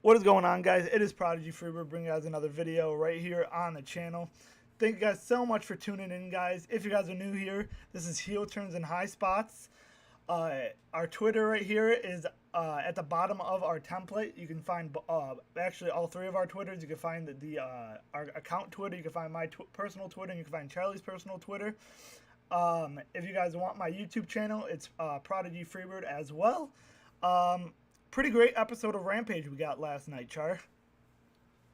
What is going on, guys? It is Prodigy Freebird bringing you guys another video right here on the channel. Thank you guys so much for tuning in, guys. If you guys are new here, this is Heel Turns and High Spots. Our Twitter right here is at the bottom of our template. You can find actually all three of our Twitters. You can find our account Twitter. You can find my personal Twitter, and you can find Charlie's personal Twitter. If you guys want my YouTube channel, it's Prodigy Freebird as well. Pretty great episode of Rampage we got last night, Char.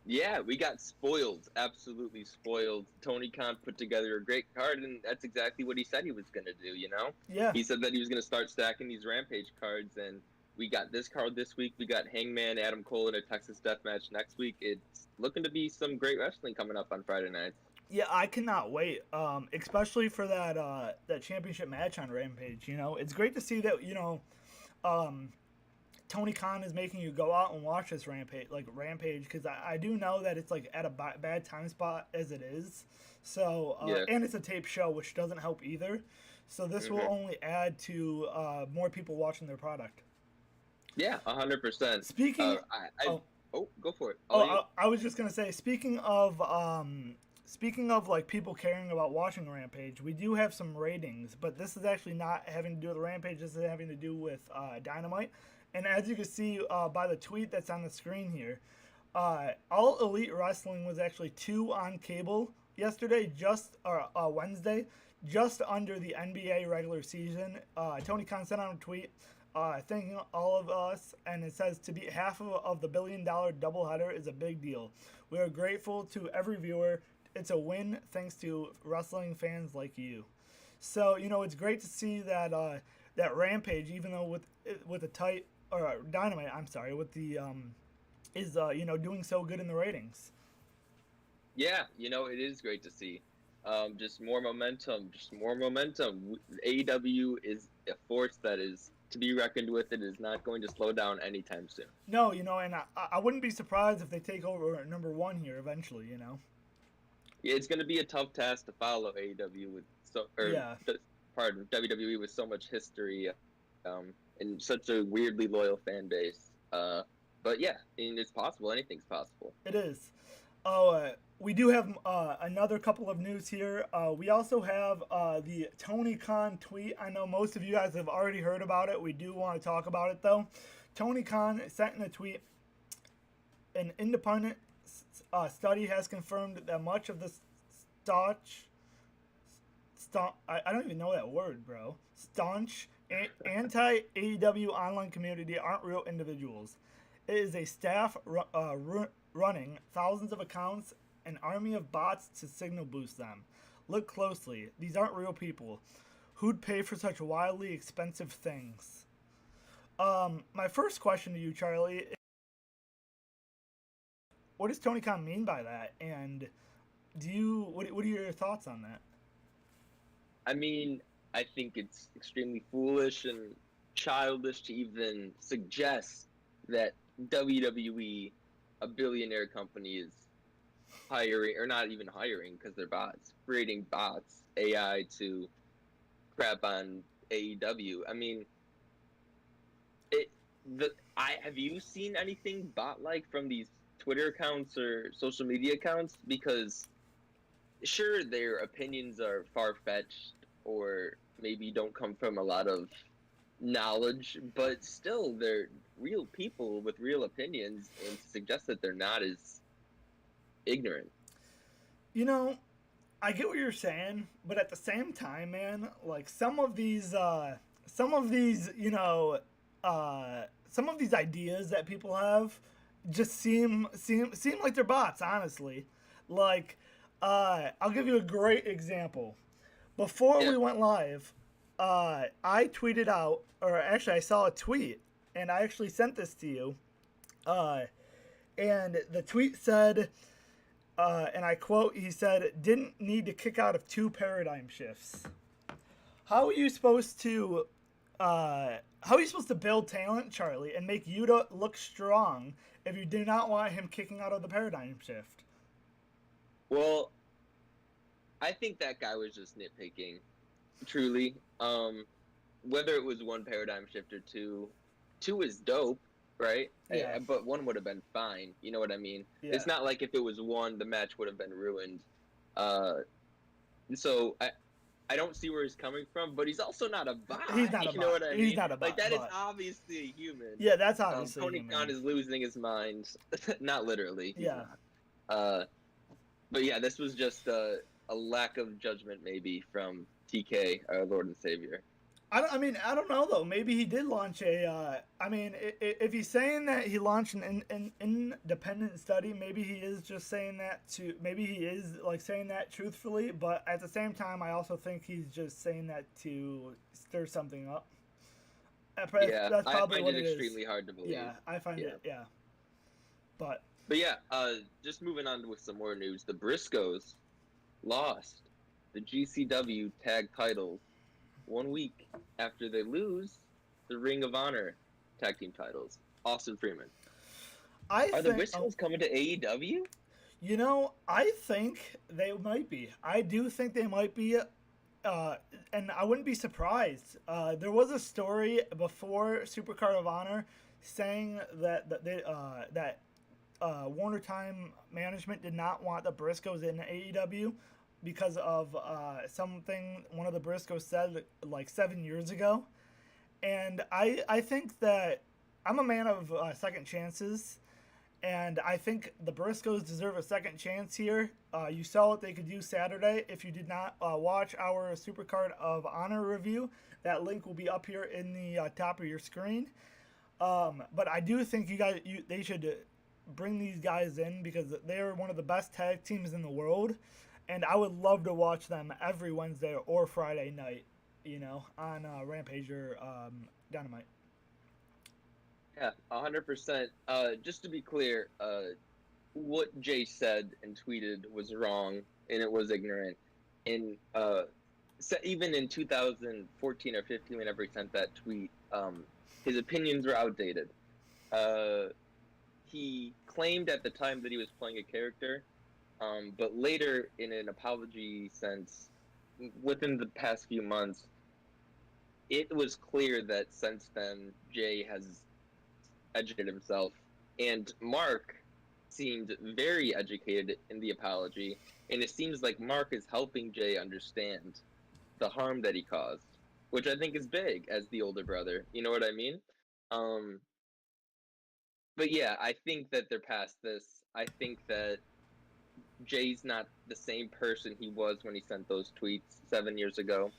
Yeah, we got spoiled, absolutely spoiled. Tony Kahn put together a great card, and that's exactly what he said he was going to do, you know? Yeah. He said that he was going to start stacking these Rampage cards, and we got this card this week. We got Hangman, Adam Cole in a Texas Death Match next week. It's looking to be some great wrestling coming up on Friday nights. Yeah, I cannot wait, especially for that championship match on Rampage, you know? It's great to see that, you know, Tony Kahn is making you go out and watch this Rampage, because I do know that it's like at a bad time spot as it is. So Yeah. And it's a tape show, which doesn't help either. So this will only add to more people watching their product. Yeah, 100%. Speaking, go for it. I was just gonna say, speaking of like people caring about watching Rampage, we do have some ratings, but this is actually not having to do with Rampage. This is having to do with Dynamite. And as you can see by the tweet that's on the screen here, All Elite Wrestling was actually 2 on cable yesterday, Wednesday, just under the NBA regular season. Tony Kahn sent out a tweet thanking all of us, and it says, to be half of the $1 billion doubleheader is a big deal. We are grateful to every viewer. It's a win thanks to wrestling fans like you. So, you know, it's great to see that that Rampage, even though with a tight, or Dynamite, I'm sorry, with the is you know, doing so good in the ratings. Yeah, you know, it is great to see. Just more momentum. AEW is a force that is to be reckoned with. It is not going to slow down anytime soon. No, you know, and I wouldn't be surprised if they take over #1 here eventually, you know. Yeah, it's going to be a tough task to follow AEW with WWE with so much history, and such a weirdly loyal fan base. But yeah, I mean, it's possible. Anything's possible. It is. We do have another couple of news here. We also have the Tony Kahn tweet. I know most of you guys have already heard about it. We do want to talk about it, though. Tony Kahn sent in a tweet, an independent study has confirmed that much of the I don't even know that word, bro. Staunch anti-AEW online community aren't real individuals. It is a staff running thousands of accounts, an army of bots to signal boost them. Look closely. These aren't real people. Who'd pay for such wildly expensive things? My first question to you, Charlie, is, what does Tony Khan mean by that? And what are your thoughts on that? I mean, I think it's extremely foolish and childish to even suggest that WWE, a billionaire company, is hiring, or not even hiring because they're bots, creating bots, AI, to crap on AEW. I mean, have you seen anything bot-like from these Twitter accounts or social media accounts? Because sure, their opinions are far-fetched or maybe don't come from a lot of knowledge, but still, they're real people with real opinions, and to suggest that they're not is ignorant. You know, I get what you're saying, but at the same time, man, like some of these you know, some of these ideas that people have just seem like they're bots, honestly. Like, I'll give you a great example. Before we went live, I tweeted out, or actually I saw a tweet, and I actually sent this to you. And the tweet said, and I quote, he said, didn't need to kick out of 2 paradigm shifts. How are you supposed to build talent, Charlie, and make Yuta look strong if you do not want him kicking out of the paradigm shift? Well, I think that guy was just nitpicking, truly. Whether it was 1 paradigm shift or 2 is dope. right? Yeah. But one would have been fine. You know what I mean? Yeah. It's not like if it was one, the match would have been ruined. So I don't see where he's coming from, but he's also not a bot. He's not a You know bot. what I He's mean? not a bot. Like, that is but... obviously a human. Yeah, that's obviously Tony human. Kahn is losing his mind. Not literally. He's Yeah. not. But yeah, this was just a lack of judgment, maybe, from TK, our Lord and Savior. I don't know though. Maybe he did launch a. If he's saying that he launched an independent study, maybe he is just saying that to. Maybe he is like saying that truthfully, but at the same time, I also think he's just saying that to stir something up. Yeah, that's probably I find what it it extremely is. hard to believe. Yeah, I find it. Yeah, but yeah, just moving on with some more news. The Briscoes lost the GCW tag titles 1 week after they lose the Ring of Honor tag team titles. Austin Freeman. Are the Briscoes coming to AEW? You know, I think they might be. I do think they might be. And I wouldn't be surprised. There was a story before Supercard of Honor saying that Warner Time management did not want the Briscoes in AEW because of something one of the Briscoes said like 7 years ago. And I think that I'm a man of second chances. And I think the Briscoes deserve a second chance here. You saw what they could do Saturday. If you did not watch our Supercard of Honor review, that link will be up here in the top of your screen. But I do think they should bring these guys in because they're one of the best tag teams in the world. And I would love to watch them every Wednesday or Friday night, on Rampage or Dynamite. Yeah, 100%. Just to be clear, what Jay said and tweeted was wrong, and it was ignorant. And even in 2014 or 15, whenever he sent that tweet, his opinions were outdated. He claimed at the time that he was playing a character, but later, in an apology sense, within the past few months, it was clear that since then, Jay has educated himself, and Mark seemed very educated in the apology, and it seems like Mark is helping Jay understand the harm that he caused, which I think is big as the older brother. You know what I mean? But yeah, I think that they're past this. I think that Jay's not the same person he was when he sent those tweets 7 years ago.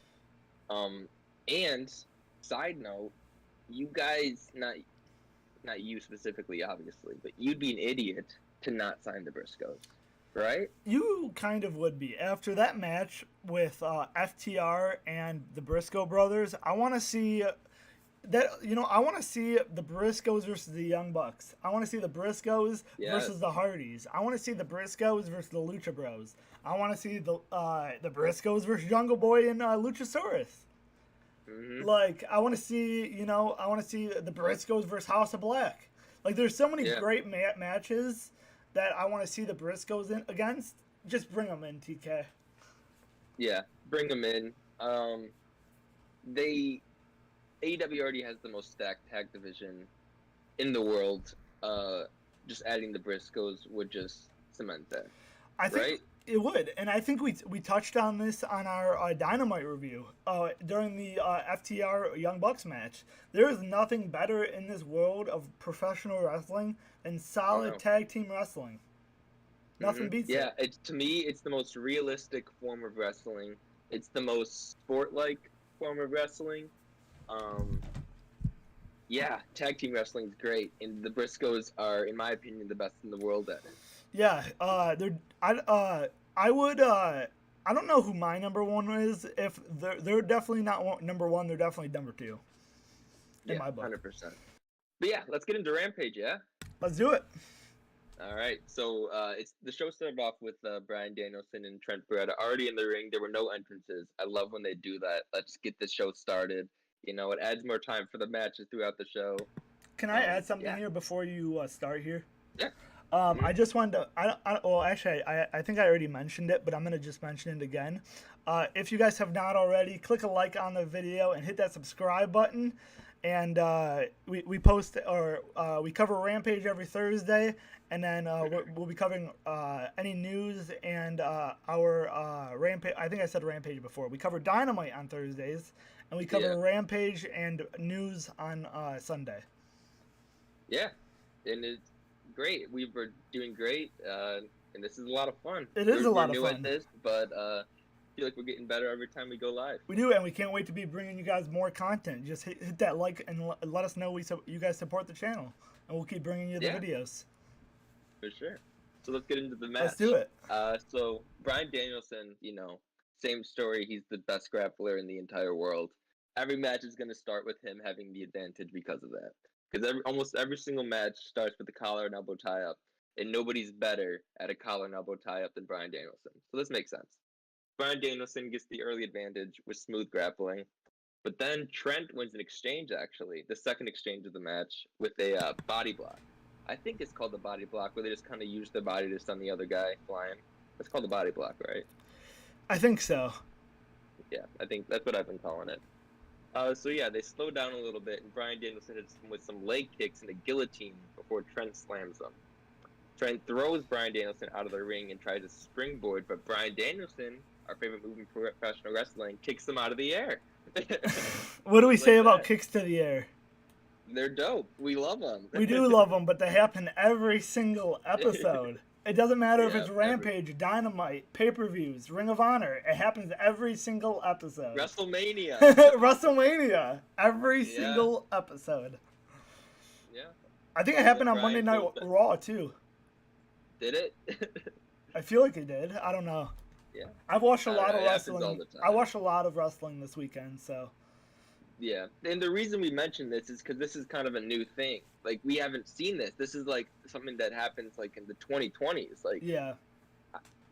And side note, you guys, not you specifically, obviously, but you'd be an idiot to not sign the Briscoes, right? You kind of would be. After that match with FTR and the Briscoe brothers, I want to see that. I want to see the Briscoes versus the Young Bucks. I want to see the Briscoes versus the Hardys. I want to see the Briscoes versus the Lucha Bros. I want to see the Briscoes versus Jungle Boy and Luchasaurus. Mm-hmm. Like, I want to see, the Briscoes versus House of Black. Like, there's so many great matches that I want to see the Briscoes in against. Just bring them in, TK. Yeah, bring them in. AEW already has the most stacked tag division in the world. Just adding the Briscoes would just cement that. I think it would, and I think we touched on this on our Dynamite review during the FTR Young Bucks match. There is nothing better in this world of professional wrestling than solid tag team wrestling. Nothing beats it. Yeah, to me, it's the most realistic form of wrestling. It's the most sport-like form of wrestling. Yeah, tag team wrestling is great, and the Briscoes are, in my opinion, the best in the world at it. Yeah, I would. I don't know who my number one is. If they're definitely not number one, they're definitely number two. In my book, 100%. But yeah, let's get into Rampage. Yeah, let's do it. All right, so the show started off with Bryan Danielson and Trent Beretta already in the ring. There were no entrances. I love when they do that. Let's get the show started. It adds more time for the matches throughout the show. Can I add something here before you start here? Yeah. I just wanted to. I think I already mentioned it, but I'm gonna just mention it again. If you guys have not already, click a like on the video and hit that subscribe button. and we post or we cover Rampage every Thursday, and then we'll be covering any news and our Rampage. I think I said Rampage before. We cover Dynamite on Thursdays, and we cover Rampage and news on Sunday. Yeah, and it's great. We were doing great, and this is a lot of fun. It is a lot of fun. We're new fun. at this, but I feel like we're getting better every time we go live. We do, and we can't wait to be bringing you guys more content. Just hit that like and let us know you guys support the channel, and we'll keep bringing you the videos. For sure. So let's get into the match. Let's do it. So Bryan Danielson, same story. He's the best grappler in the entire world. Every match is going to start with him having the advantage because of that. Because almost every single match starts with the collar and elbow tie-up, and nobody's better at a collar and elbow tie-up than Bryan Danielson. So this makes sense. Bryan Danielson gets the early advantage with smooth grappling, but then Trent wins an exchange, actually, the second exchange of the match, with a body block. I think it's called the body block, where they just kind of use their body to send the other guy flying. It's called the body block, right? I think so. Yeah, I think that's what I've been calling it. They slow down a little bit, and Bryan Danielson hits him with some leg kicks and a guillotine before Trent slams him. Trent throws Bryan Danielson out of the ring and tries to springboard, but Bryan Danielson, our favorite move in professional wrestling, kicks him out of the air. What do we say about kicks to the air? They're dope. We love them. We do love them, but they happen every single episode. It doesn't matter if it's Rampage, Dynamite, pay-per-views, Ring of Honor. It happens every single episode. WrestleMania. WrestleMania. Every single episode. Yeah. I think it happened on Monday Night Raw, too. Did it? I feel like it did. I don't know. Yeah. I've watched a lot of wrestling. All the time. I watched a lot of wrestling this weekend, so. Yeah, and the reason we mention this is because this is kind of a new thing. Like, we haven't seen this. This is, like, something that happens, like, in the 2020s. Like,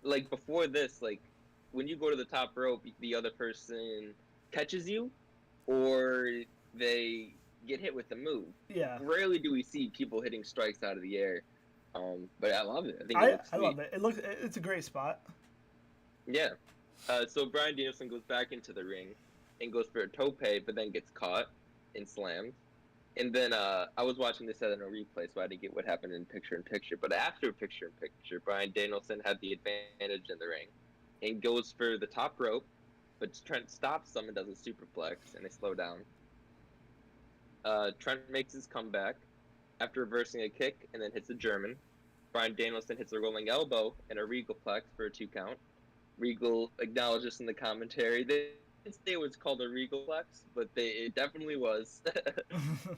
like, before this, like, when you go to the top rope, the other person catches you, or they get hit with the move. Yeah. Rarely do we see people hitting strikes out of the air. But I love it. I think it looks sweet. I love it. It's a great spot. Yeah. So Bryan Danielson goes back into the ring and goes for a tope, but then gets caught and slammed. And then I was watching this at a replay, so I didn't get what happened in picture-in-picture. But after picture-in-picture, Bryan Danielson had the advantage in the ring and goes for the top rope, but Trent stops him and does a superplex, and they slow down. Trent makes his comeback after reversing a kick and then hits a German. Bryan Danielson hits a rolling elbow and a Regal plex for a 2 count. Regal acknowledges in the commentary they didn't say it was called a Regal plex, but it definitely was.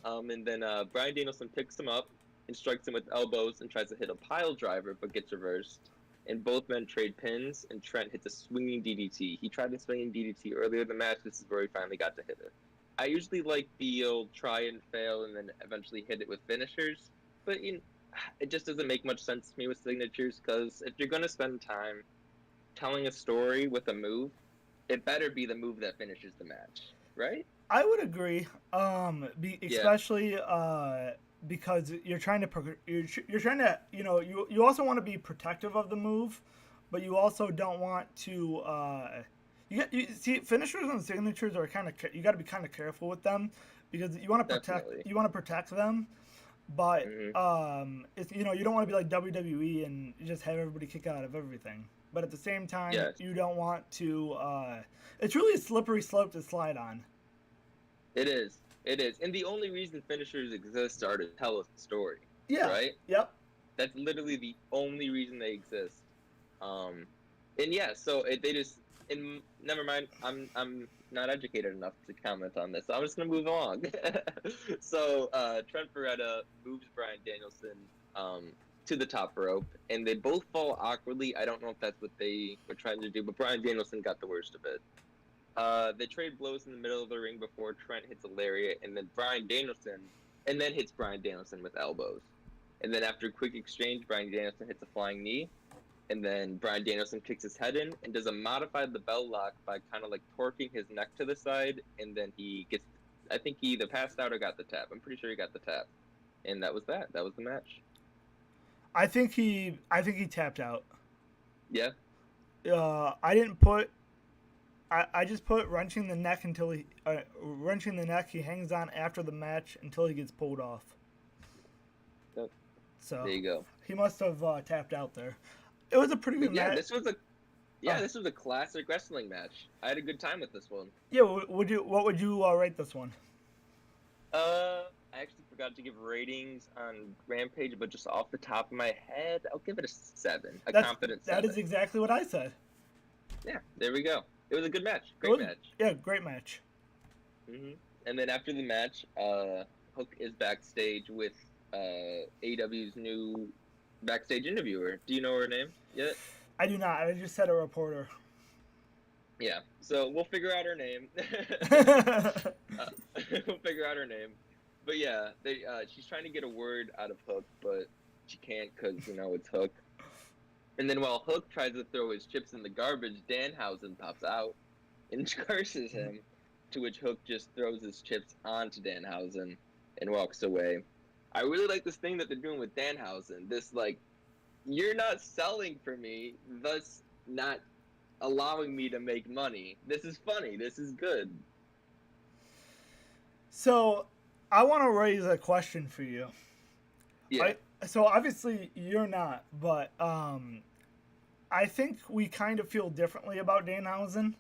And then Bryan Danielson picks him up and strikes him with elbows and tries to hit a pile driver, but gets reversed. And both men trade pins, and Trent hits a swinging DDT. He tried a swinging DDT earlier in the match. This is where he finally got to hit it. I usually like the old try and fail and then eventually hit it with finishers, but it just doesn't make much sense to me with signatures, because if you're going to spend time telling a story with a move, it better be the move that finishes the match, right? I would agree, especially because you're trying to you also want to be protective of the move, but you also don't want to you see finishers and signatures are you got to be kind of careful with them, because you want to protect them, but it's, you don't want to be like WWE and just have everybody kick out of everything. But at the same time, you don't want to. It's really a slippery slope to slide on. It is. And the only reason finishers exist are to tell a story. Yeah. Right? Yep. That's literally the only reason they exist. They just. And never mind, I'm not educated enough to comment on this, so I'm just going to move along. So Trent Beretta moves Bryan Danielson to the top rope, and they both fall awkwardly. I don't know if that's what they were trying to do, but Bryan Danielson got the worst of it. They trade blows in the middle of the ring before Trent hits a lariat, and then hits Bryan Danielson with elbows. And then after a quick exchange, Bryan Danielson hits a flying knee, and then Bryan Danielson kicks his head in and does a modified label lock by kind of like torquing his neck to the side, and then I think he either passed out or got the tap. I'm pretty sure he got the tap. And that was that. That was the match. I think he tapped out. Yeah. I I just put wrenching the neck until wrenching the neck. He hangs on after the match until he gets pulled off. Yep. So There you go. he must have tapped out there. It was a pretty good match. This was a classic wrestling match. I had a good time with this one. Yeah, what would you rate this one? I actually forgot to give ratings on Rampage, but just off the top of my head, I'll give it a 7. Confident 7. That is exactly what I said. Yeah, there we go. It was a good match. Great match. Yeah, great match. And then after the match, Hook is backstage with AEW's new backstage interviewer. Do you know her name yet? I do not. I just said a reporter. Yeah, so we'll figure out her name. We'll figure out her name. But yeah, she's trying to get a word out of Hook, but she can't because, it's Hook. And then while Hook tries to throw his chips in the garbage, Danhausen pops out and curses him, to which Hook just throws his chips onto Danhausen and walks away. I really like this thing that they're doing with Danhausen. This, you're not selling for me, thus not allowing me to make money. This is funny. This is good. So, I want to raise a question for you. Yeah. So, obviously, you're not, but I think we kind of feel differently about Danhausen.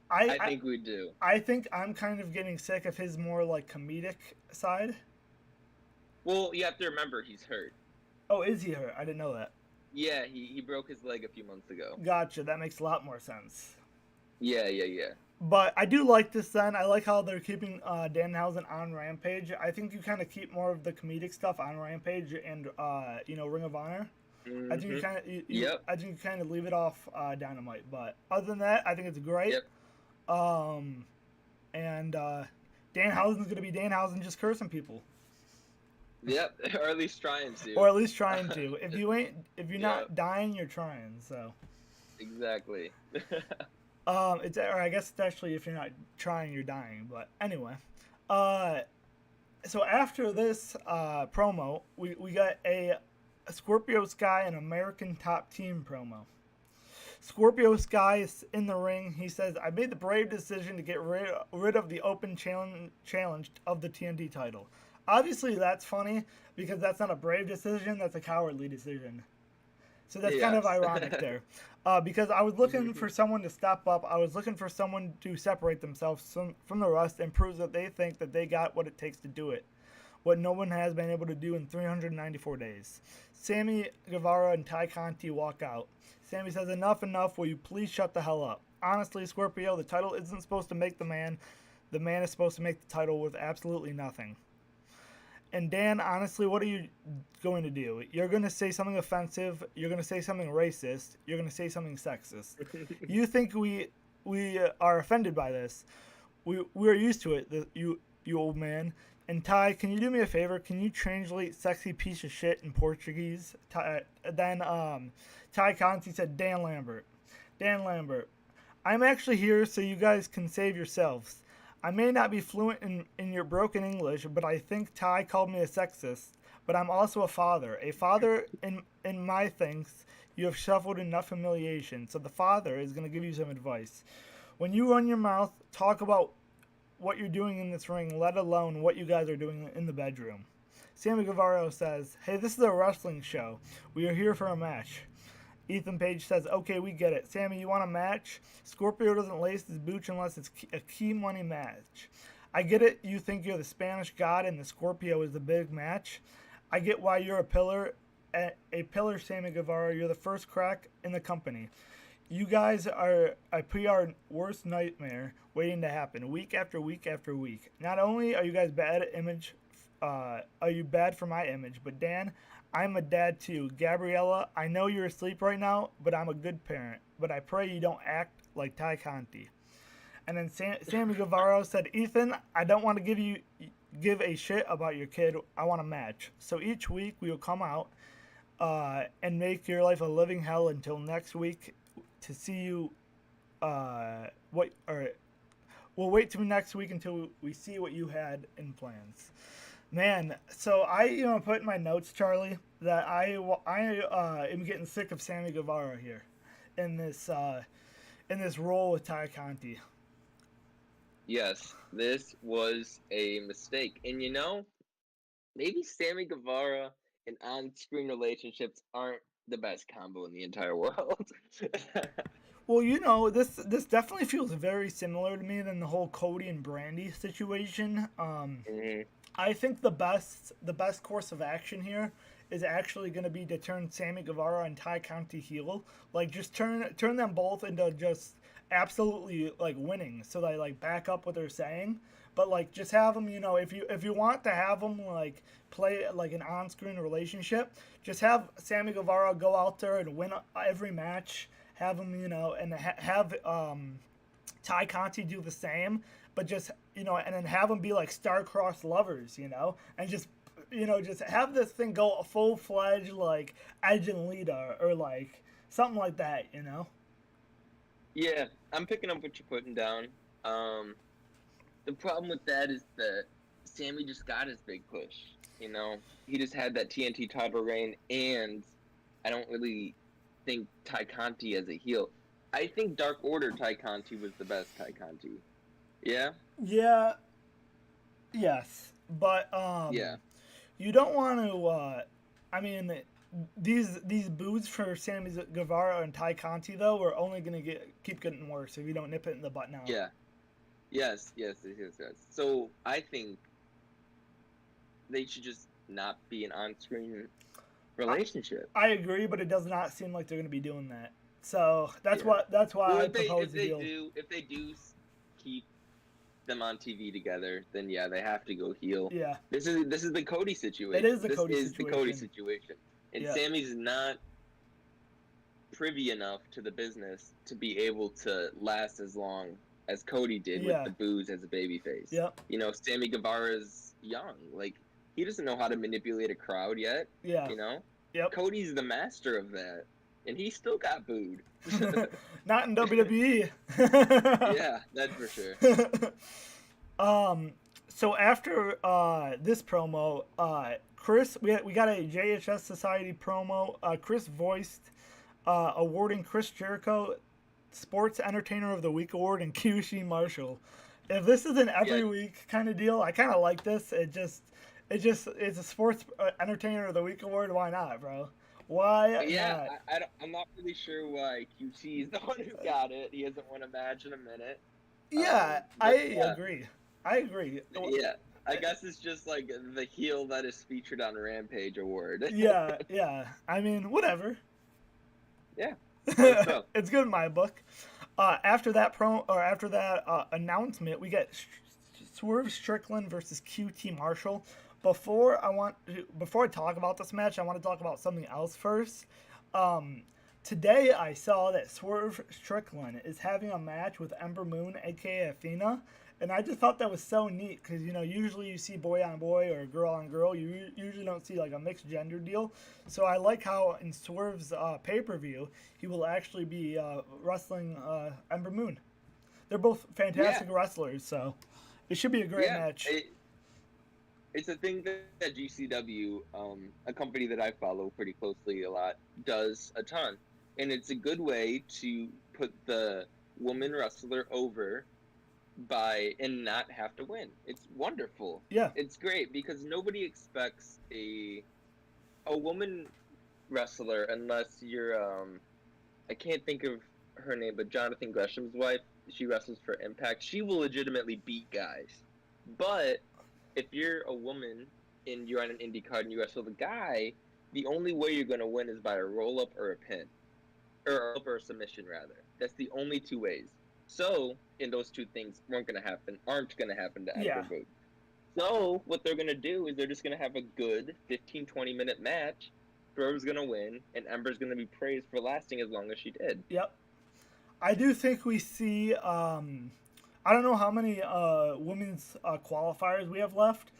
I think we do. I think I'm kind of getting sick of his more, comedic side. Well, you have to remember he's hurt. Oh, is he hurt? I didn't know that. Yeah, he broke his leg a few months ago. Gotcha. That makes a lot more sense. Yeah. But I do like this then. I like how they're keeping Danhausen on Rampage. I think you kind of keep more of the comedic stuff on Rampage and Ring of Honor. Mm-hmm. I think you kind of I think you kind of leave it off Dynamite. But other than that, I think it's great. Yep. And Danhausen's gonna be Danhausen just cursing people. Yep, or at least trying to. Or at least trying to. If you're not dying, you're trying. So. Exactly. Or I guess it's actually if you're not trying, you're dying. But anyway, so after this promo, we got a Scorpio Sky and American Top Team promo. Scorpio Sky is in the ring. He says, "I made the brave decision to get rid of the open challenge of the TNT title." Obviously, that's funny because that's not a brave decision. That's a cowardly decision. So that's kind of ironic there. Because I was looking for someone to step up. I was looking for someone to separate themselves from the rest and prove that they think that they got what it takes to do it. What no one has been able to do in 394 days. Sammy Guevara and Ty Conti walk out. Sammy says, enough, will you please shut the hell up? Honestly, Scorpio, the title isn't supposed to make the man. The man is supposed to make the title with absolutely nothing. And Dan, honestly, what are you going to do? You're going to say something offensive. You're going to say something racist. You're going to say something sexist. You think we are offended by this? We're used to it, you old man. And Ty, can you do me a favor? Can you translate "sexy piece of shit" in Portuguese? Then Ty Conti said, Dan Lambert, I'm actually here so you guys can save yourselves. I may not be fluent in your broken English, but I think Ty called me a sexist. But I'm also a father. A father in my things, you have suffered enough humiliation. So the father is going to give you some advice. When you run your mouth, talk about what you're doing in this ring, let alone what you guys are doing in the bedroom. Sammy Guevara says, hey, this is a wrestling show. We are here for a match. Ethan Page says, okay, we get it. Sammy, you want a match? Scorpio doesn't lace his boots unless it's a key money match. I get it. You think you're the Spanish god and the Scorpio is the big match. I get why you're a pillar, Sammy Guevara. You're the first crack in the company. You guys are a PR worst nightmare waiting to happen week after week after week. Not only are you guys bad at image, are you bad for my image, but Dan, I'm a dad too. Gabriella, I know you're asleep right now, but I'm a good parent. But I pray you don't act like Ty Conti. And then Sammy Guevara said, Ethan, I don't want to give a shit about your kid. I want a match. So each week we will come out and make your life a living hell until next week to see you. We'll wait till next week until we see what you had in plans. Man, so I put in my notes, Charlie, that I am getting sick of Sammy Guevara here in this in this role with Ty Conti. Yes, this was a mistake. And maybe Sammy Guevara and on-screen relationships aren't the best combo in the entire world. Well, this definitely feels very similar to me than the whole Cody and Brandy situation. Mhm. I think the best course of action here is actually going to be to turn Sammy Guevara and Ty Conti heel. Like, just turn them both into just absolutely like winning, so they like back up what they're saying. But like, just have them. If you want to have them like play like an on-screen relationship, just have Sammy Guevara go out there and win every match. Have him, and have Ty Conti do the same, but just and then have them be like star-crossed lovers, and just have this thing go a full-fledged like Edge and Lita or like something like that, Yeah, I'm picking up what you're putting down. The problem with that is that Sammy just got his big push. He just had that TNT title reign, and I don't really think Ty Conti as a heel. I think Dark Order Ty Conti was the best Ty Conti. Yeah? Yeah. Yes. But Yeah. you don't want to I mean these boos for Sammy Guevara and Ty Conti though are only going to keep getting worse if you don't nip it in the butt now. Yeah. Yes. So I think they should just not be an on-screen relationship. I agree, but it does not seem like they're going to be doing that. So that's why I propose the deal. If they do keep them on TV together, then yeah, they have to go heel. Yeah. This is the Cody situation. It is the Cody situation. And yeah. Sammy's not privy enough to the business to be able to last as long as Cody did with the boos as a babyface. Yep. Sammy Guevara's young. Like, he doesn't know how to manipulate a crowd yet. Yeah. Yep. Cody's the master of that. And he still got booed. Not in WWE. Yeah, that's for sure. So after this promo, Chris, we got a JHS Society promo. Chris voiced awarding Chris Jericho Sports Entertainer of the Week award and QC Marshall. If this is an every week kind of deal, I kind of like this. It's a Sports Entertainer of the Week award. Why not, bro? Why? Yeah, I'm not really sure why QT is the one who got it. He hasn't won a match in a minute. Yeah, I agree. Yeah, I guess it's just like the heel that is featured on Rampage award. yeah. I mean, whatever. Yeah. It's good in my book. After that announcement, we get Swerve Strickland versus QT Marshall. Before I talk about this match, I want to talk about something else first. Today I saw that Swerve Strickland is having a match with Ember Moon, aka Athena, and I just thought that was so neat because usually you see boy on boy or girl on girl. You usually don't see like a mixed gender deal. So I like how in Swerve's pay-per-view he will actually be wrestling Ember Moon. They're both fantastic wrestlers, so it should be a great match. It's a thing that GCW, a company that I follow pretty closely a lot, does a ton. And it's a good way to put the woman wrestler over and not have to win. It's wonderful. Yeah. It's great because nobody expects a woman wrestler unless you're, I can't think of her name, but Jonathan Gresham's wife, she wrestles for Impact. She will legitimately beat guys. But if you're a woman and you're on an indie card and you wrestle the guy, the only way you're going to win is by a roll-up or a pin. Or a submission, rather. That's the only two ways. So, and those two things aren't going to happen to Ember Moon. So, what they're going to do is they're just going to have a good 15-20 minute match. Swerve's going to win, and Ember's going to be praised for lasting as long as she did. Yep. I do think we see... I don't know how many women's qualifiers we have left,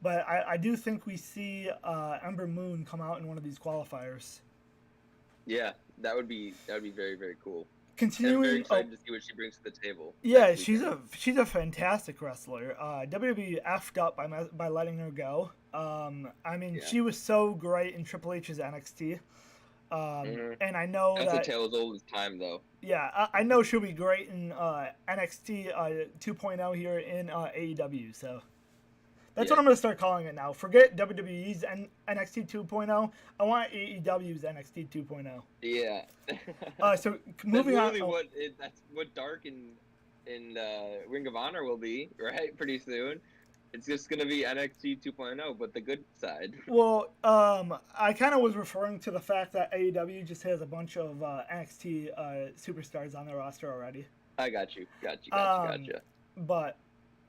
but I do think we see Ember Moon come out in one of these qualifiers. Yeah, that would be very, very cool. Continuing, I'm very excited to see what she brings to the table. Yeah, she's a fantastic wrestler. WWE effed up by letting her go. She was so great in Triple H's NXT. And I know That's a that, tale as old as time, though. yeah, I know she'll be great in NXT 2.0 here in AEW. So that's Yeah. what I'm going to start calling it now. Forget WWE's NXT 2.0. I want AEW's NXT 2.0. Yeah. So That's moving on. literally that's what Dark in Ring of Honor will be, right? Pretty soon. It's just gonna be NXT 2.0, but the good side. Well, I kind of was referring to the fact that AEW just has a bunch of NXT superstars on their roster already. I got you. Um, but,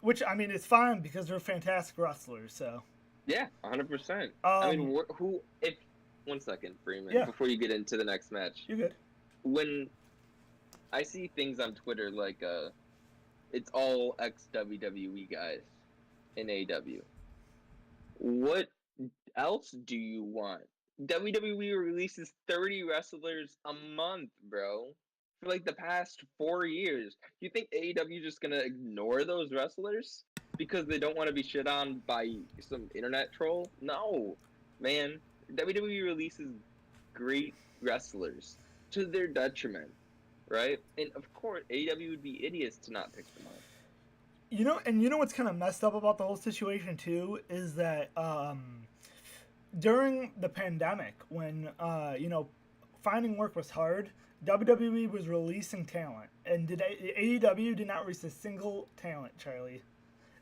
which, I mean, it's fine because they're fantastic wrestlers, so. Yeah, 100%. I Um, mean, if 1 second, Freeman, Yeah. before you get into the next match, You're good. when I see things on Twitter like it's all ex WWE guys in AEW, what else do you want? WWE releases 30 wrestlers a month, bro. For like the past 4 years. You think AEW just gonna ignore those wrestlers because they don't want to be shit on by some internet troll? No, man. WWE releases great wrestlers to their detriment, right? And of course, AEW would be idiots to not pick them up. You know what's kind of messed up about the whole situation too is that during the pandemic, when finding work was hard, WWE was releasing talent, and AEW did not release a single talent, Charlie.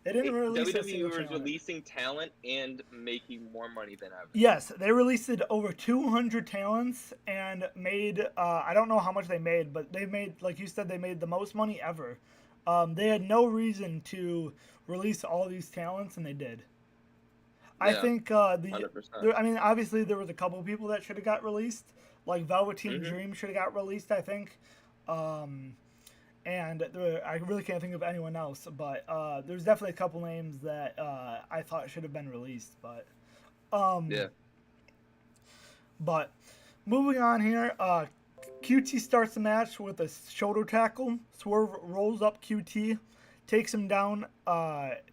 They didn't release a single WWE was talent. releasing talent and making more money than ever. Yes, they released over 200 talents and made, I don't know how much they made, but they made, like you said, they made the most money ever. They had no reason to release all these talents, and they did. I Yeah, think 100%. I mean, obviously there was a couple of people that should have got released, like Velveteen Mhm. Dream should have got released, I think. And I really can't think of anyone else, but there's definitely a couple names that I thought should have been released, but Yeah. but moving on here, QT starts the match with a shoulder tackle. Swerve rolls up QT, takes him down,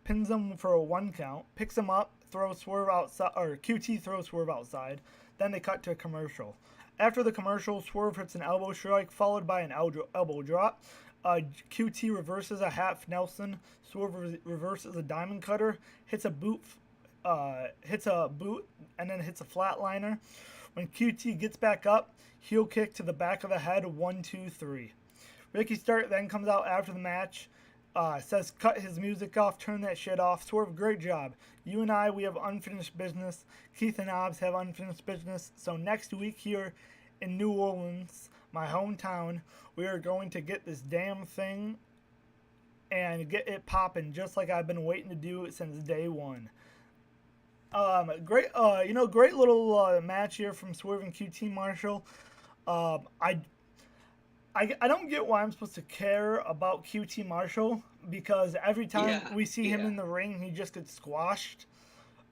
pins him for a 1 count, picks him up, throws Swerve outside, or QT throws Swerve outside. Then they cut to a commercial. After the commercial, Swerve hits an elbow strike followed by an elbow drop. QT reverses a half Nelson. Swerve reverses a diamond cutter, hits a boot, and then hits a flatliner. When QT gets back up, heel kick to the back of the head, 1, 2, 3. Ricky Stark then comes out after the match, says cut his music off, turn that shit off. Swerve, great job. You and I, we have unfinished business. Keith and Hobbs have unfinished business. So next week here in New Orleans, my hometown, we are going to get this damn thing and get it popping just like I've been waiting to do it since day one. Great, great little match here from Swerve and QT Marshall. I don't get why I'm supposed to care about QT Marshall because every time we see him in the ring, he just gets squashed.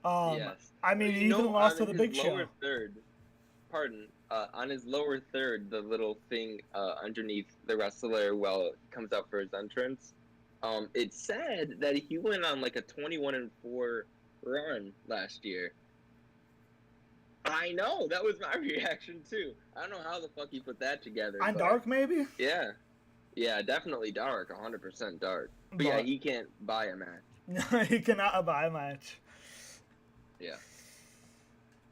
Yes. I mean, he even lost to the Big Show. On his lower third, the little thing underneath the wrestler while it comes out for his entrance, it said that he went on like a 21-4 run last year. I know, that was my reaction too. I don't know how the fuck he put that together. On Dark, maybe? Yeah. Yeah, definitely Dark, 100% Dark. But yeah, he can't buy a match. He cannot buy a match. Yeah.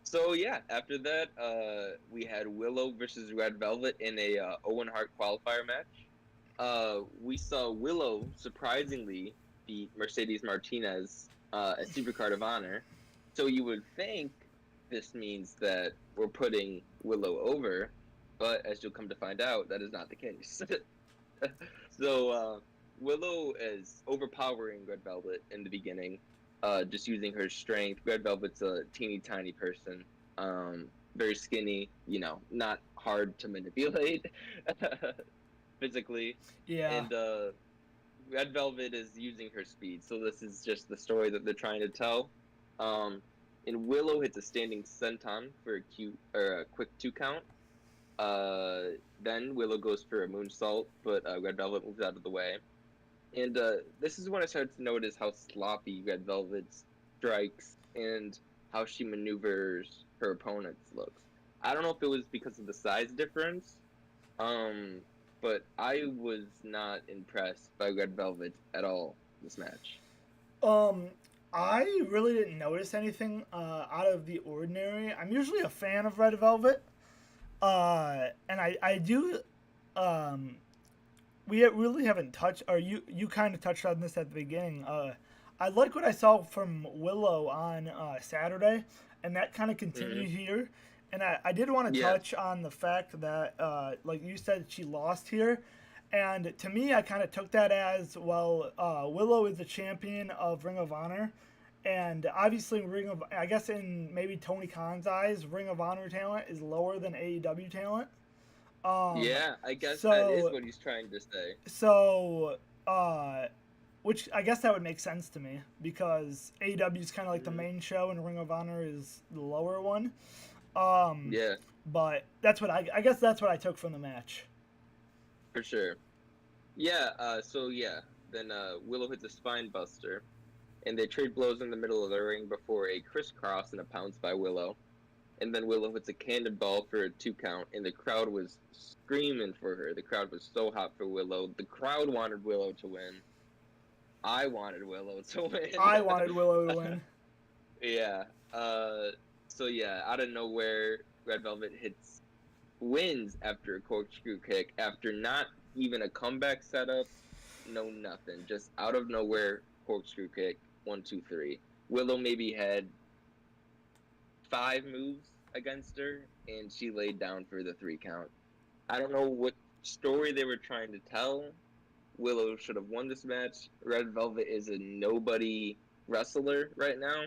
So yeah, after that, we had Willow versus Red Velvet in a Owen Hart qualifier match. We saw Willow surprisingly beat Mercedes Martinez at Supercard of Honor. So you would think this means that we're putting Willow over, but as you'll come to find out, that is not the case. So Willow is overpowering Red Velvet in the beginning, just using her strength. Red Velvet's a teeny tiny person, very skinny, not hard to manipulate physically. Yeah. And Red Velvet is using her speed, so this is just the story that they're trying to tell. And Willow hits a standing senton for a quick 2 count. Then Willow goes for a moonsault, but Red Velvet moves out of the way. And this is when I started to notice how sloppy Red Velvet strikes and how she maneuvers her opponents looks. I don't know if it was because of the size difference, but I was not impressed by Red Velvet at all this match. Um, I really didn't notice anything out of the ordinary. I'm usually a fan of Red Velvet, and I do. We really haven't touched, or you kind of touched on this at the beginning. I like what I saw from Willow on Saturday, and that kind of continued here. And I did want to Yeah. touch on the fact that, like you said, she lost here. And to me, I kind of took that as, well, Willow is the champion of Ring of Honor. And obviously, I guess in maybe Tony Khan's eyes, Ring of Honor talent is lower than AEW talent. Yeah, I guess So, that is what he's trying to say. so, which I guess that would make sense to me because AEW is kind of like the main show and Ring of Honor is the lower one. Yeah, But that's what I guess that's what I took from the match. for sure. Yeah, then Willow hits a spine buster, and they trade blows in the middle of the ring before a crisscross and a pounce by Willow. And then Willow hits a cannonball for a 2 count, and the crowd was screaming for her. The crowd was so hot for Willow. The crowd wanted Willow to win. I wanted Willow to win. I wanted Willow to win. Yeah. Out of nowhere, Red Velvet wins after a corkscrew kick, after not even a comeback setup, no nothing. Just out of nowhere, corkscrew kick, 1, 2, 3. Willow maybe had 5 moves against her, and she laid down for the 3 count. I don't know what story they were trying to tell. Willow should have won this match. Red Velvet is a nobody wrestler right now.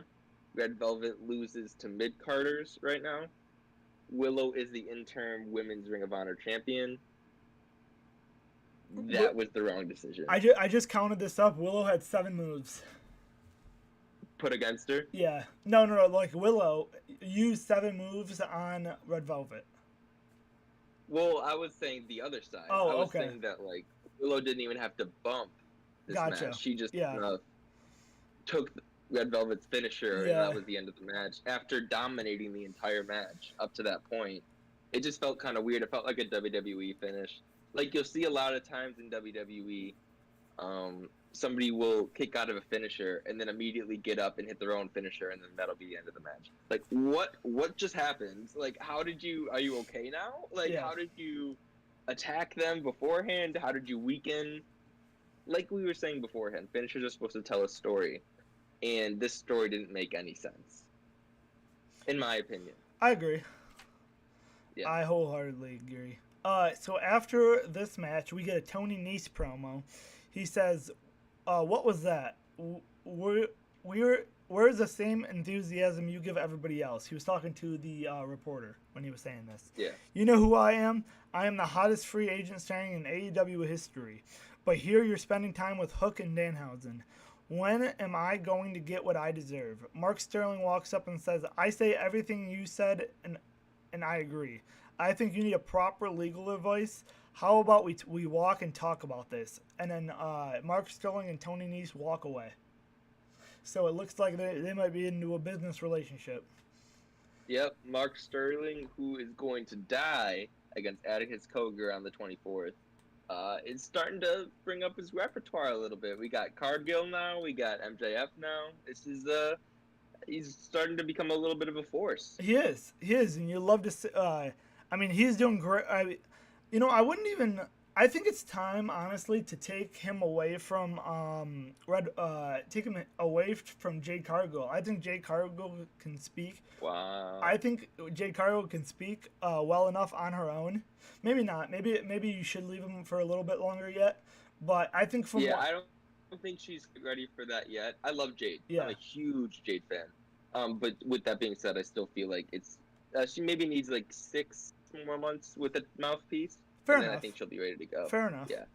Red Velvet loses to mid-carders right now. Willow is the interim Women's Ring of Honor champion. That was the wrong decision. I just counted this up. Willow had 7 moves. Put against her? Yeah. No. Like Willow used 7 moves on Red Velvet. Well, I was saying the other side. Oh, I was okay. saying that like Willow didn't even have to bump this Gotcha. match. She just Yeah. took Red Velvet's finisher, Yeah. and that was the end of the match. After dominating the entire match up to that point, it just felt kind of weird. It felt like a WWE finish. Like you'll see a lot of times in WWE, somebody will kick out of a finisher and then immediately get up and hit their own finisher, and then that'll be the end of the match. Like what just happened? Like are you okay now? Like Yeah. How did you attack them beforehand? How did you weaken? Like we were saying beforehand, finishers are supposed to tell a story, and this story didn't make any sense, in my opinion. I agree. Yeah. I wholeheartedly agree. So after this match, we get a Tony Nese promo. He says, "What was that? Where's the same enthusiasm you give everybody else?" He was talking to the reporter when he was saying this. Yeah. "You know who I am? I am the hottest free agent signing in AEW history. But here you're spending time with Hook and Danhausen. When am I going to get what I deserve?" Mark Sterling walks up and says, "I say everything you said, and I agree. I think you need a proper legal advice. How about we walk and talk about this?" And then Mark Sterling and Tony Nese walk away. So it looks like they might be into a business relationship. Yep, Mark Sterling, who is going to die against Atticus Cogar on the 24th, is starting to bring up his repertoire a little bit. We got Cargill now, we got MJF now. This is he's starting to become a little bit of a force. He is, and you love to see. I mean, he's doing great. I think it's time, honestly, to take him away from Jade Cargill. I think Jade Cargill can speak. Wow. I think Jade Cargill can speak well enough on her own. Maybe not. Maybe you should leave him for a little bit longer yet. But I think I don't think she's ready for that yet. I love Jade. Yeah. I'm a huge Jade fan. But with that being said, I still feel like it's she maybe needs like 6 more months with a mouthpiece. Fair and enough. Then I think she'll be ready to go. Fair enough. Yeah.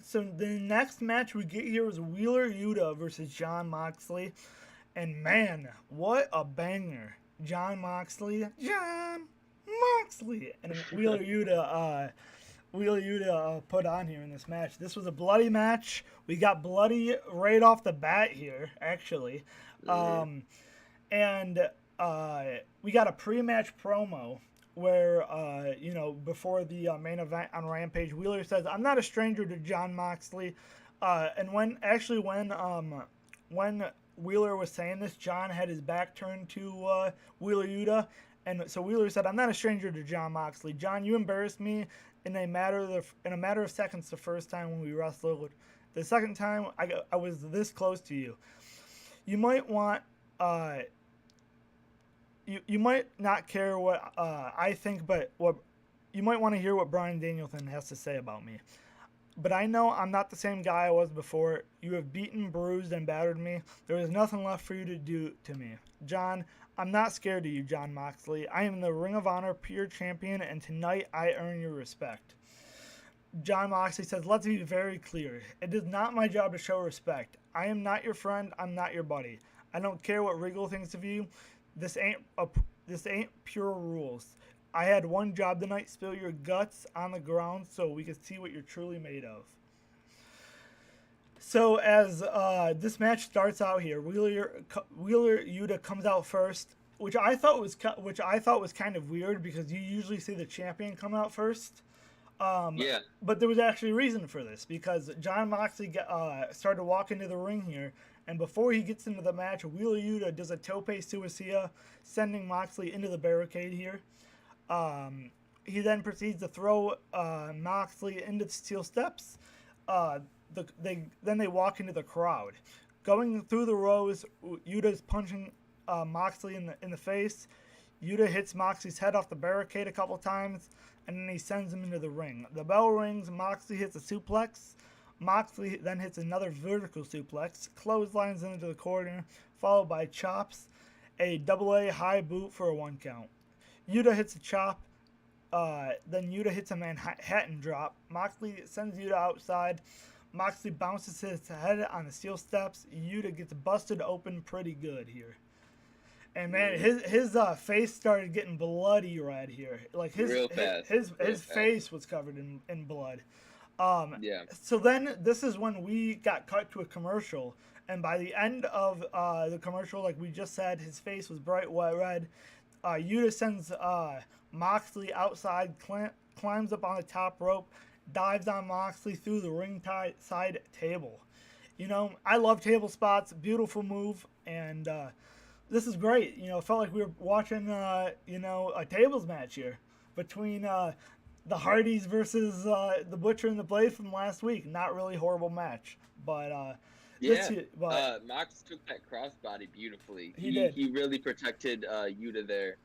So the next match we get here is Wheeler Yuta versus Jon Moxley. And man, what a banger. Jon Moxley. And Wheeler Yuta put on here in this match. This was a bloody match. We got bloody right off the bat here, actually. And we got a pre-match promo where before the main event on Rampage, Wheeler says, "I'm not a stranger to Jon Moxley," and when Wheeler was saying this, Jon had his back turned to Wheeler Yuta, and so Wheeler said, "I'm not a stranger to Jon Moxley. Jon, you embarrassed me in a matter of seconds the first time when we wrestled. The second time I was this close to you. You might want you might not care what I think, but what you might want to hear what Bryan Danielson has to say about me. But I know I'm not the same guy I was before. You have beaten, bruised, and battered me. There is nothing left for you to do to me. Jon, I'm not scared of you, Jon Moxley. I am the Ring of Honor pure champion, and tonight I earn your respect." Jon Moxley says, "Let's be very clear. It is not my job to show respect. I am not your friend. I'm not your buddy. I don't care what Regal thinks of you. This ain't pure rules. I had one job tonight: spill your guts on the ground so we could see what you're truly made of." So as this match starts out here, Wheeler Yuta comes out first, which I thought was kind of weird because you usually see the champion come out first. Yeah. But there was actually a reason for this because Jon Moxley started to walk into the ring here, and before he gets into the match, Wheeler Yuta does a tope suicida, sending Moxley into the barricade here. He then proceeds to throw Moxley into the steel steps. They walk into the crowd. Going through the rows, Yuta's punching Moxley in the face. Yuta hits Moxley's head off the barricade a couple times, and then he sends him into the ring. The bell rings, Moxley hits a suplex. Moxley then hits another vertical suplex, clotheslines into the corner, followed by chops, a double-A high boot for a 1 count. Yuta hits a chop, then Yuta hits a Manhattan drop. Moxley sends Yuta outside. Moxley bounces his head on the steel steps. Yuta gets busted open pretty good here. And man, his face started getting bloody red here. Like his face was covered in blood. Yeah. So then this is when we got cut to a commercial, and by the end of the commercial, like we just said, his face was bright white red. Yuta sends Moxley outside, climbs up on the top rope, dives on Moxley through the ring side table. You know, I love table spots. Beautiful move, and this is great. You know, it felt like we were watching, a tables match here between the Hardys versus the Butcher and the Blade from last week. Not really horrible match, but Mox took that crossbody beautifully. He did. He really protected Yuta there.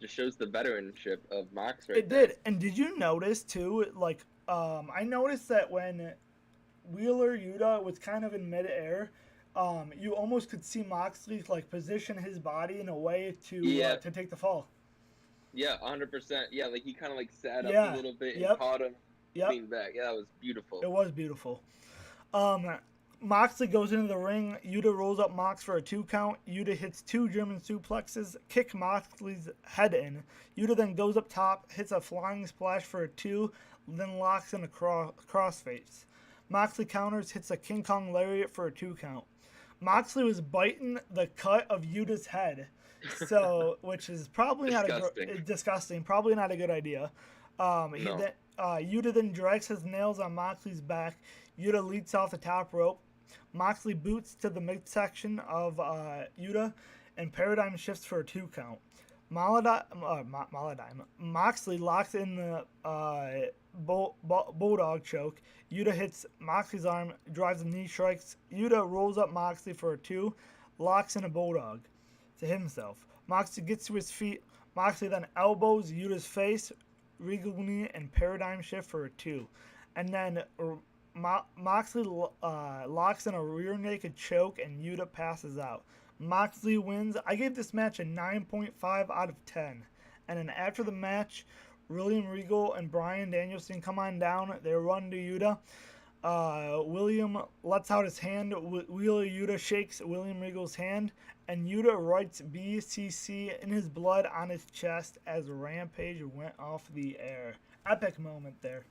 Just shows the veteranship of Mox right there. It did. And did you notice too? Like, I noticed that when Wheeler Yuta was kind of in midair, you almost could see Moxley like position his body in a way to take the fall. Yeah, 100%. Yeah, like he kind of like sat up a little bit and caught him lean back. Yeah, that was beautiful. It was beautiful. Moxley goes into the ring. Yuta rolls up Mox for a 2 count. Yuta hits 2 German suplexes, kick Moxley's head in. Yuta then goes up top, hits a flying splash for a 2, then locks in a crossface. Moxley counters, hits a King Kong lariat for a 2 count. Moxley was biting the cut of Yuta's head, so which is probably disgusting. Probably not a good idea. No. Yuta then drags his nails on Moxley's back. Yuta leaps off the top rope. Moxley boots to the midsection of Yuta, and paradigm shifts for a 2 count. Moxley locks in the bulldog choke. Yuta hits Moxley's arm, drives the knee strikes. Yuta rolls up Moxley for a 2, locks in a bulldog to himself. Moxley gets to his feet. Moxley then elbows Yuta's face, regal knee, and paradigm shift for a 2. And then Moxley locks in a rear naked choke, and Yuta passes out. Moxley wins. I gave this match a 9.5 out of 10. And then after the match, William Regal and Bryan Danielson come on down. They run to Yuta. William lets out his hand. Wheeler Yuta shakes William Regal's hand, and Yuta writes BCC in his blood on his chest as Rampage went off the air. Epic moment there.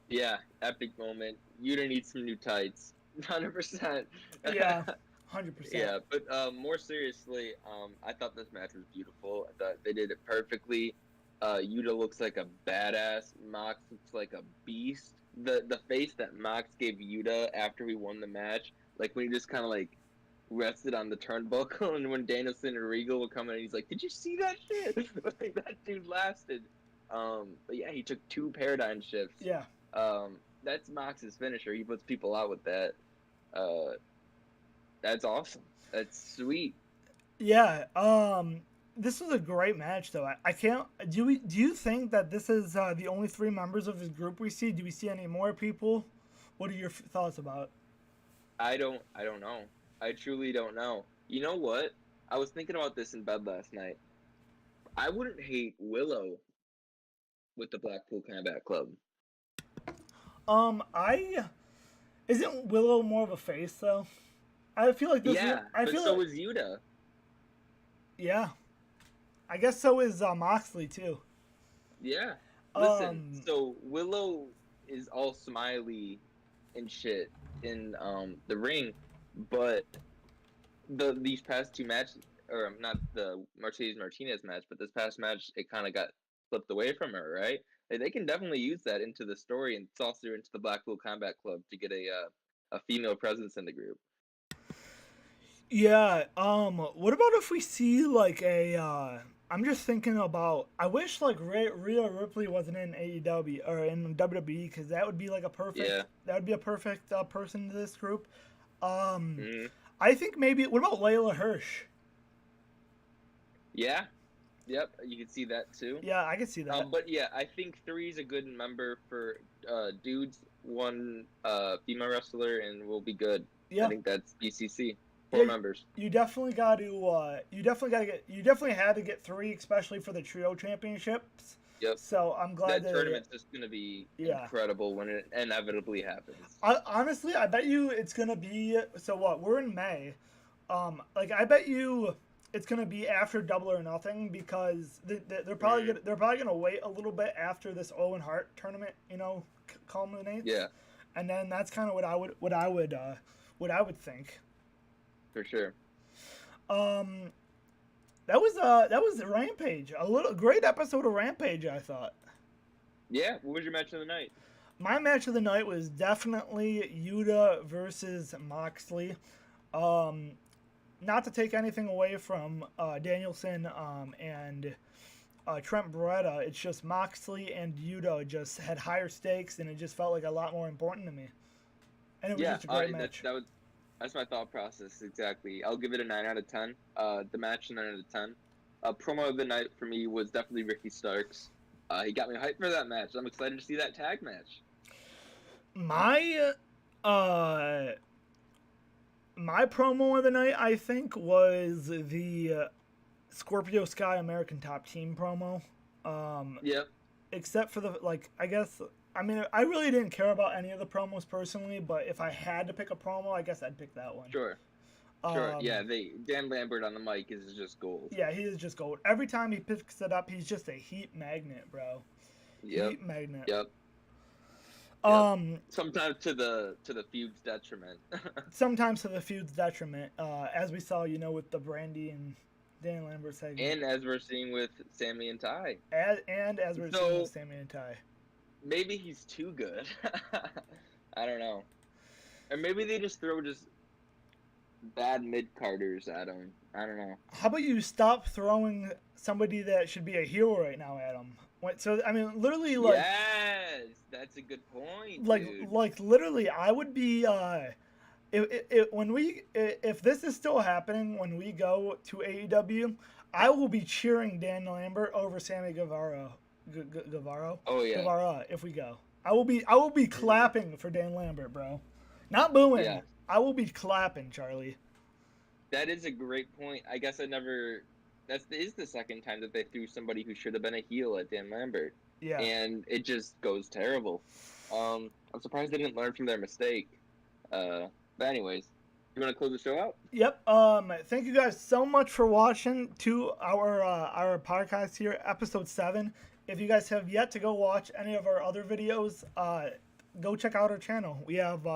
Yeah, epic moment. Yuta needs some new tights. 100%. Yeah, 100%. Yeah, but more seriously, I thought this match was beautiful. I thought they did it perfectly. Yuta looks like a badass. Mox looks like a beast. The face that Mox gave Yuta after we won the match, like when he just kind of like rested on the turnbuckle, and when Danielson and Regal were coming, he's like, "Did you see that shit?" Like that dude lasted. But yeah, he took 2 paradigm shifts. Yeah. That's Mox's finisher. He puts people out with that. That's awesome. That's sweet. Yeah. This was a great match, though. I can't. Do you think that this is the only 3 members of his group we see? Do we see any more people? What are your thoughts about it? I don't know. I truly don't know. You know what? I was thinking about this in bed last night. I wouldn't hate Willow with the Blackpool Combat Club. Isn't Willow more of a face though? I feel like this. Yeah, I but feel so like, is Yuta. yeah. I guess so is Moxley too. Yeah. Listen, so Willow is all smiley and shit in the ring, but these past 2 matches, or not the Mercedes Martinez match, but this past match, it kind of got flipped away from her, right? They can definitely use that into the story and toss her into the Blackpool Combat Club to get a female presence in the group. Yeah. What about if we see like a? I'm just thinking about. I wish like Rhea Ripley wasn't in AEW or in WWE because that would be like a perfect. Yeah. That would be a perfect person to this group. I think maybe. What about Layla Hirsch? Yeah. Yep, you can see that too. Yeah, I can see that. But yeah, I think 3 is a good number for dudes, 1 female wrestler, and we'll be good. Yeah. I think that's BCC. 4 members. You definitely got to. You definitely had to get 3, especially for the trio championships. Yep. So I'm glad that tournament's just gonna be incredible when it inevitably happens. Honestly, I bet you it's gonna be. So what? We're in May. I bet you it's gonna be after Double or Nothing because they're probably gonna wait a little bit after this Owen Hart tournament, culminates. Yeah. And then that's kind of what I would think. For sure. That was Rampage. Great episode of Rampage, I thought. Yeah. What was your match of the night? My match of the night was definitely Yuta versus Moxley. Not to take anything away from Danielson and Trent Beretta, it's just Moxley and Yuta just had higher stakes, and it just felt like a lot more important to me. And it was just a great match. That's my thought process, exactly. I'll give it a 9 out of 10. The match, a 9 out of 10. Promo of the night for me was definitely Ricky Starks. He got me hyped for that match. I'm excited to see that tag match. My promo of the night, I think, was the Scorpio Sky American Top Team promo. Yep. Except for I really didn't care about any of the promos personally, but if I had to pick a promo, I guess I'd pick that one. Sure. Yeah, Dan Lambert on the mic is just gold. Yeah, he is just gold. Every time he picks it up, he's just a heat magnet, bro. Yep. Heat magnet. Yep. Sometimes to the feud's detriment. Sometimes to the feud's detriment, as we saw, with the Brandy and Dan Lambert segment. And as we're seeing with Sammy and Ty. And as we're seeing with Sammy and Ty. Maybe he's too good. I don't know. Or maybe they just throw bad mid-carders at him. I don't know. How about you stop throwing somebody that should be a heel right now at him? Literally, like... Yes! That's a good point, dude. Literally, I would be... If this is still happening when we go to AEW, I will be cheering Dan Lambert over Sammy Guevara. Oh yeah. Guevara, if we go, I will be clapping for Dan Lambert, bro. Not booing. Yeah. I will be clapping, Charlie. That is a great point. I guess that is the second time that they threw somebody who should have been a heel at Dan Lambert. Yeah. And it just goes terrible. I'm surprised they didn't learn from their mistake. But anyways, you want to close the show out? Yep. Thank you guys so much for watching to our podcast here, episode 7. If you guys have yet to go watch any of our other videos, go check out our channel. We have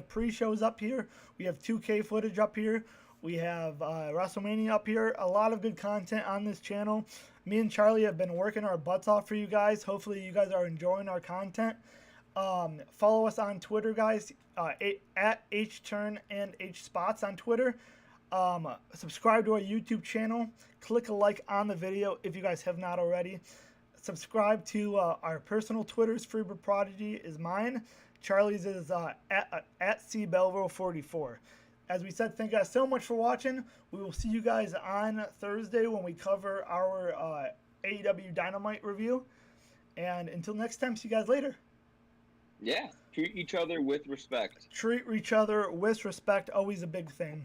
pre-shows up here. We have 2K footage up here. We have WrestleMania up here. A lot of good content on this channel. Me and Charlie have been working our butts off for you guys. Hopefully you guys are enjoying our content. Follow us on Twitter, guys, at HTurn and HSpots on Twitter. Subscribe to our YouTube channel. Click a like on the video if you guys have not already. Subscribe to our personal Twitters. Freebird Prodigy is mine. Charlie's is at CBelville44. As we said, thank you guys so much for watching. We will see you guys on Thursday when we cover our AEW Dynamite review. And until next time, see you guys later. Yeah, treat each other with respect. Treat each other with respect, always a big thing.